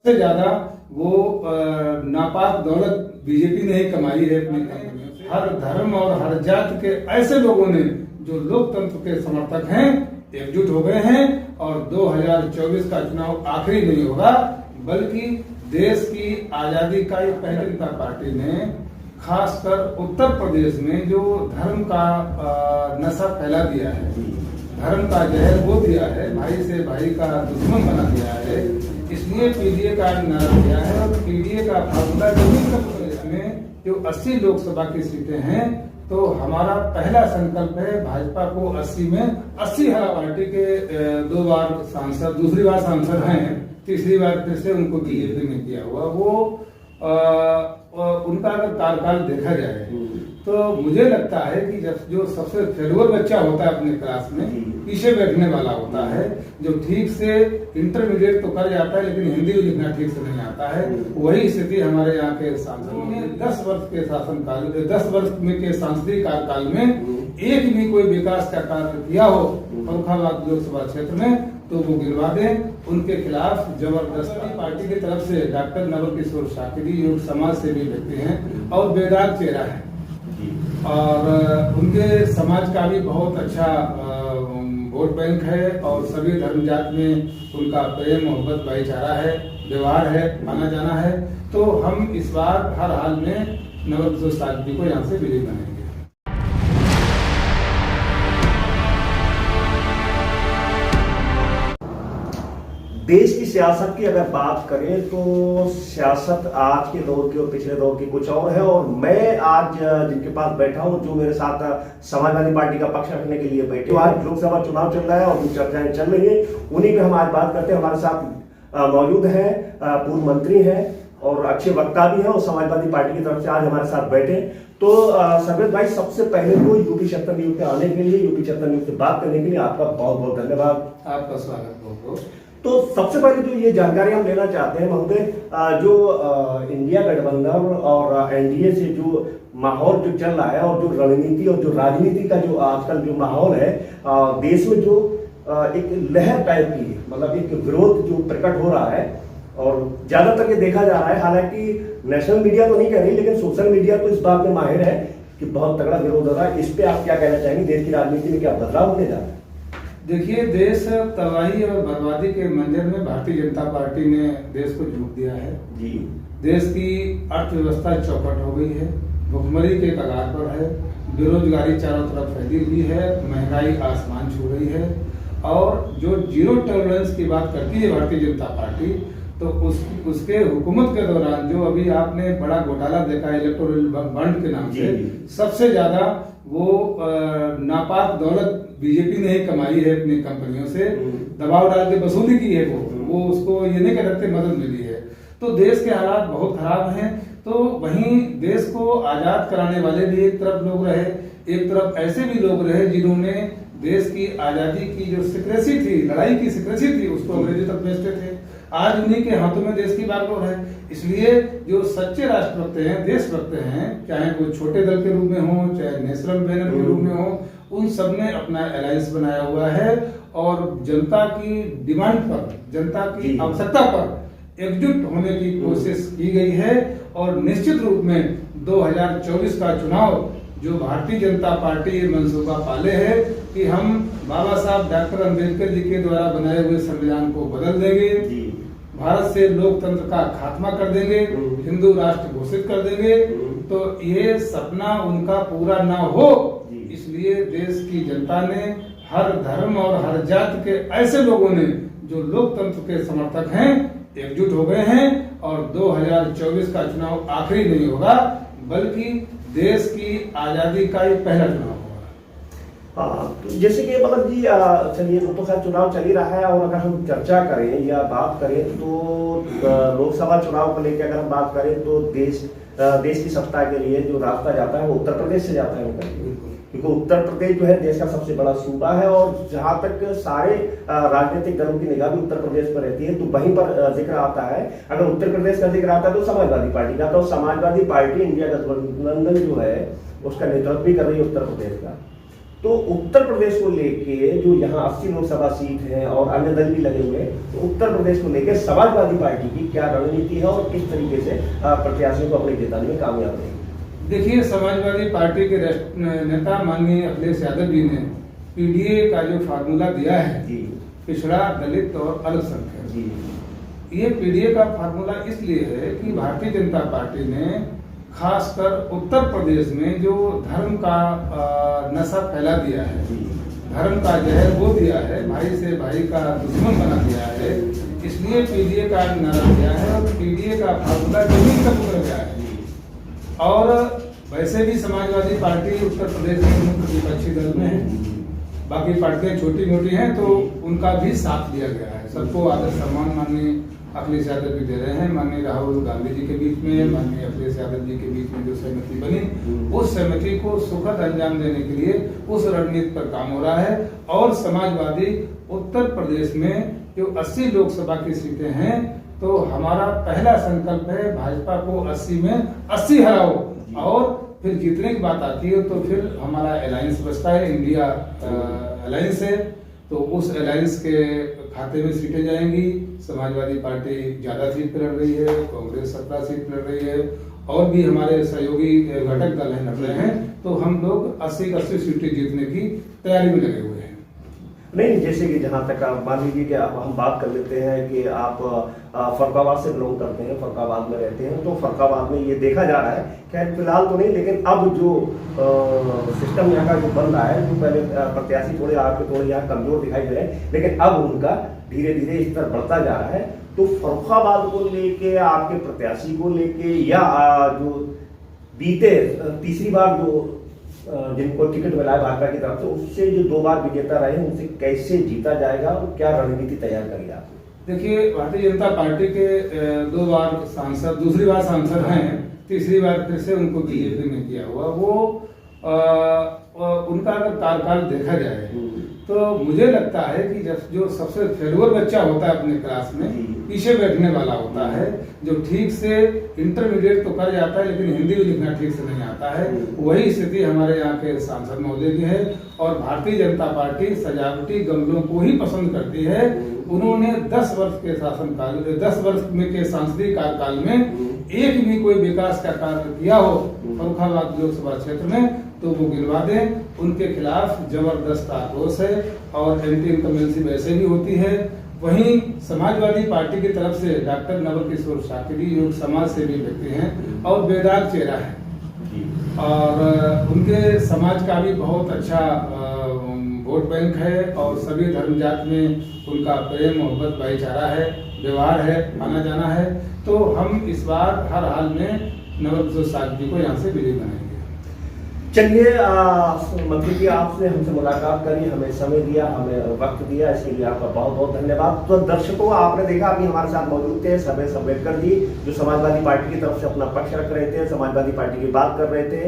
से ज्यादा वो नापाक दौलत बीजेपी ने ही कमाई है अपनी कंपनियों से। हर धर्म और हर जात के ऐसे लोगों ने जो लोकतंत्र के समर्थक हैं एकजुट हो गए हैं और 2024 का चुनाव आखिरी नहीं होगा बल्कि देश की आजादी का पहले जनता पार्टी ने खासकर उत्तर प्रदेश में जो धर्म का नशा फैला दिया है, धर्म का जहर वो दिया है, भाई से भाई का दुश्मन बना दिया है, इसलिए पीडीए का नारा दिया है। और पीडीए का फार्मूला जो उत्तर प्रदेश में जो 80 लोकसभा की सीटें हैं तो हमारा पहला संकल्प है भाजपा को 80 में 80 हरा पार्टी के 2 बार सांसद, दूसरी बार सांसद हैं, तीसरी बार फिर से उनको बीजेपी में किया हुआ वो उनका अगर कार्यकाल देखा जाए तो मुझे लगता है कि जब जो सबसे फेलुअर बच्चा होता है अपने क्लास में पीछे बैठने वाला होता है, जो ठीक से इंटरमीडिएट तो कर जाता है लेकिन हिंदी लिखना ठीक से नहीं आता है, वही स्थिति हमारे यहाँ के सांसदों में 10 वर्ष के शासनकाल 10 वर्ष में के सांसदीय कार्यकाल में एक भी कोई विकास का कार्य किया हो फर्रुखाबाद लोकसभा क्षेत्र में तो वो गिरवा दें। उनके खिलाफ जबरदस्ती पार्टी की तरफ से डॉक्टर नवल किशोर शाकिरी योग समाज सेवी व्यक्ति हैं और बेदाग चेहरा है और उनके समाज का भी बहुत अच्छा वोट बैंक है और सभी धर्म जात में उनका प्रेम मोहब्बत भाईचारा है, व्यवहार है, आना जाना है। तो हम इस बार हर हाल में नवल किशोर शाकिरी को यहाँ से विजयी बनाएंगे। देश की सियासत की अगर बात करें तो सियासत आज के दौर की और पिछले दौर की कुछ और है और मैं आज जिनके पास बैठा हूं जो मेरे साथ समाजवादी पार्टी का पक्ष रखने के लिए बैठे, तो आज लोकसभा चुनाव चल रहा है और जो चर्चाएं चल रही है उन्हीं पे हम आज बात करते हैं। हमारे साथ मौजूद है पूर्व मंत्री हैं और अच्छे वक्ता भी हैं और समाजवादी पार्टी की तरफ से आज हमारे साथ बैठे। तो सर्वेश भाई, सबसे पहले तो यूपी 76 न्यूज पे आने के लिए, यूपी 76 न्यूज से बात करने के लिए आपका बहुत बहुत धन्यवाद। आपका स्वागत बहुत। तो सबसे पहले जो ये जानकारी हम लेना चाहते हैं महोदय, जो इंडिया गठबंधन और एनडीए से जो माहौल जो चल रहा है और जो रणनीति और जो राजनीति का जो आजकल जो माहौल है देश में, जो एक लहर टाइप की मतलब एक विरोध जो प्रकट हो रहा है और ज्यादातर ये देखा जा रहा है, हालांकि नेशनल मीडिया तो नहीं कह रही लेकिन सोशल मीडिया तो इस बात में माहिर है कि बहुत तगड़ा विरोध हो रहा है। इस पे आप क्या कहना चाहेंगे? देश की राजनीति में क्या बदलाव होने जा रहा है? देखिए, देश तबाही और बर्बादी के मंजर में भारतीय जनता पार्टी ने देश को झोंक दिया है जी। देश की अर्थव्यवस्था चौपट हो गई है, भुखमरी के कगार पर है, बेरोजगारी चारों तरफ फैली हुई है, महंगाई आसमान छू रही है और जो जीरो टॉलरेंस की बात करती है भारतीय जनता पार्टी तो उसके हुकूमत के दौरान जो अभी आपने बड़ा घोटाला देखा इलेक्टोरल बॉन्ड के नाम से, सबसे ज्यादा वो नापाक दौलत बीजेपी ने ही कमाई है अपनी कंपनियों से, दबाव डाल के वसूली की है वो उसको ये नहीं कह सकते मदद मिली है। तो देश के हालात बहुत खराब हैं। तो वहीं देश को आजाद कराने वाले भी एक तरफ लोग रहे, एक तरफ ऐसे भी लोग रहे जिन्होंने देश की आजादी की जो सिक्रेसी थी, लड़ाई की सिक्रेसी थी, उसको अंग्रेजों तक बेचते थे। आज उन्हीं के हाथों में देश की बागडोर है। इसलिए जो सच्चे राष्ट्रभक्त हैं, देशभक्त हैं, चाहे वो छोटे दल के रूप में हो चाहे नेशनल बैनर के रूप में हो, उन सब ने अपना अलायंस बनाया हुआ है और जनता की डिमांड पर, जनता की आवश्यकता पर एकजुट होने की कोशिश की गई है। और निश्चित रूप में 2024 का चुनाव जो भारतीय जनता पार्टी ये मंसूबा पाले है कि हम बाबा साहब डॉक्टर अम्बेडकर जी के द्वारा बनाए हुए संविधान को बदल देंगे, भारत से लोकतंत्र का खात्मा कर देंगे, हिंदू राष्ट्र घोषित कर देंगे। तो ये सपना उनका पूरा ना हो, इसलिए देश की जनता ने, हर धर्म और हर जात के ऐसे लोगों ने जो लोकतंत्र के समर्थक हैं एकजुट हो गए हैं और 2024 का चुनाव आखिरी नहीं होगा बल्कि देश की आजादी का ही पहला चुनाव होगा। हाँ, तो जैसे कि मतलब जी चलिए, तो खैर चुनाव चल ही रहा है और अगर हम चर्चा करें या बात करें तो लोकसभा चुनाव को लेकर अगर हम बात करें तो देश की सत्ता के लिए जो रास्ता जाता है वो उत्तर प्रदेश से जाता है, क्योंकि उत्तर प्रदेश जो है देश का सबसे बड़ा सूबा है और जहां तक सारे राजनीतिक दलों की निगाह भी उत्तर प्रदेश पर रहती है तो वहीं पर जिक्र आता है। अगर उत्तर प्रदेश का जिक्र आता है तो समाजवादी पार्टी का, तो समाजवादी पार्टी इंडिया गठबंधन जो है उसका नेतृत्व भी कर रही है उत्तर प्रदेश का। तो उत्तर प्रदेश को लेके जो यहाँ 80 लोकसभा सीट है और अन्य दल भी लगे हुए हैं, तो उत्तर प्रदेश को लेके समाजवादी पार्टी की क्या रणनीति है और किस तरीके से प्रत्याशियों को अपने जिताने में कामयाब रहेगी? देखिए, समाजवादी पार्टी के नेता माननीय अखिलेश यादव जी ने पीडीए का जो फार्मूला दिया है जी, पिछड़ा, दलित और अल्पसंख्यक जी, ये पीडीए का फार्मूला इसलिए है कि भारतीय जनता पार्टी ने खासकर उत्तर प्रदेश में जो धर्म का नशा फैला दिया है, धर्म का जहर वो दिया है, भाई से भाई का दुश्मन बना दिया है, इसलिए पीडीए का नारा दिया है और पीडीए का फार्मूला जमीन तक उतर गया है। और वैसे भी समाजवादी पार्टी उत्तर प्रदेश में मुख्य विपक्षी दल में है, बाकी पार्टियां छोटी मोटी हैं तो उनका भी साथ दिया गया है। सबको आदर सम्मान माननीय अखिलेश यादव जी दे रहे हैं। माननीय राहुल गांधी जी के बीच में, माननीय अखिलेश यादव जी के बीच में जो सहमति बनी, उस सहमति को सुखद अंजाम देने के लिए उस रणनीति पर काम हो रहा है। और समाजवादी उत्तर प्रदेश में जो 80 लोकसभा की सीटें हैं, तो हमारा पहला संकल्प है भाजपा को 80 में 80 हराओ। और फिर जीतने की बात आती है तो फिर हमारा अलायंस बचता है, इंडिया अलायंस है, तो उस अलायंस के खाते में सीटें जाएंगी। समाजवादी पार्टी ज्यादा सीट लड़ रही है, कांग्रेस 17 सीट लड़ रही है और भी हमारे सहयोगी घटक दल है लड़ रहे हैं, तो हम लोग 80 सीटें जीतने की तैयारी में लगे हुए हैं। नहीं, जैसे कि जहाँ तक आप मान लीजिए कि हम बात कर लेते हैं कि आप फरुखाबाद से बिलोंग करते हैं, फरुखाबाद में रहते हैं, तो फरुखाबाद में ये देखा जा रहा है, खैर फिलहाल तो नहीं, लेकिन अब जो सिस्टम यहाँ का जो बन रहा है, जो पहले प्रत्याशी थोड़े आपके थोड़े यहाँ कमजोर दिखाई दे रहे हैं, लेकिन अब उनका धीरे धीरे स्तर बढ़ता जा रहा है। तो फरुखाबाद को लेके, आपके प्रत्याशी को लेके, या जो बीते तीसरी बार जो जिनको टिकट मिला है भाजपा की तरफ से, उससे जो 2 बार विजेता रहे हैं, उनसे कैसे जीता जाएगा और क्या रणनीति तैयार करेंगे आप? देखिए, भारतीय जनता पार्टी के 2 बार सांसद, दूसरी बार सांसद हैं, तीसरी बार फिर से उनको बीजेपी में किया हुआ, वो उनका अगर कार्यकाल देखा जाए तो मुझे लगता है कि जब जो सबसे फेलुअर बच्चा होता है अपने क्लास में, पीछे बैठने वाला होता है, जो ठीक से इंटरमीडिएट तो कर जाता है लेकिन हिंदी भी लिखना ठीक से नहीं आता है, वही स्थिति हमारे यहाँ के सांसद महोदय की है। और भारतीय जनता पार्टी सजावटी गमलों को ही पसंद करती है। उन्होंने 10 वर्ष के शासनकाल, 10 वर्ष में के सांसदीय कार्यकाल में एक भी कोई विकास का कार्य किया हो फरुखाबाद लोकसभा क्षेत्र में तो वो गिनवा दें। उनके खिलाफ जबरदस्त आक्रोश है और एंटी इनकम्बेंसी वैसे भी होती है। वहीं समाजवादी पार्टी की तरफ से डॉक्टर नवल किशोर शाकिरी जो समाज सेवी व्यक्ति हैं और बेदाग चेहरा है, और उनके समाज का भी बहुत अच्छा वोट बैंक है और सभी धर्म जात में उनका प्रेम, मोहब्बत, भाईचारा है, व्यवहार है, आना जाना है। तो हम इस बार हर हाल में नवल किशोर शाकिरी को यहाँ से विजयी बनाएंगे। चलिए, मंत्री जी, आपसे हमसे मुलाकात करी, हमें समय दिया, हमें वक्त दिया, इसके लिए आपका बहुत बहुत धन्यवाद। तो दर्शकों, आपने देखा अभी हमारे साथ मौजूद थे सर्वेश अम्बेडकर जी, जो समाजवादी पार्टी की तरफ से अपना पक्ष रख रहे थे, समाजवादी पार्टी की बात कर रहे थे,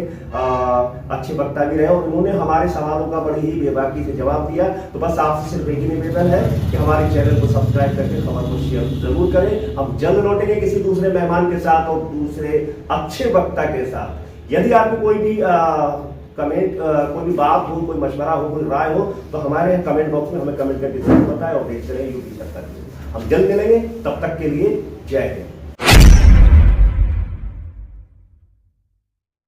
अच्छे वक्ता भी रहे और उन्होंने हमारे सवालों का बड़ी ही बेबाकी से जवाब दिया। तो बस आपसे सिर्फ एक ही निवेदन है कि हमारे चैनल को सब्सक्राइब करके खबर को शेयर जरूर करें। हम जल्द लौटेंगे किसी दूसरे मेहमान के साथ और दूसरे अच्छे वक्ता के साथ। यदि आपको कोई भी कमेंट, कोई भी बात हो, कोई मशवरा हो, कोई राय हो, तो हमारे कमेंट बॉक्स में हमें कमेंट करके जरूर बताएं और देखते रहिए यूट्यूब तक। हम जल्द मिलेंगे, तब तक के लिए जय हिंद।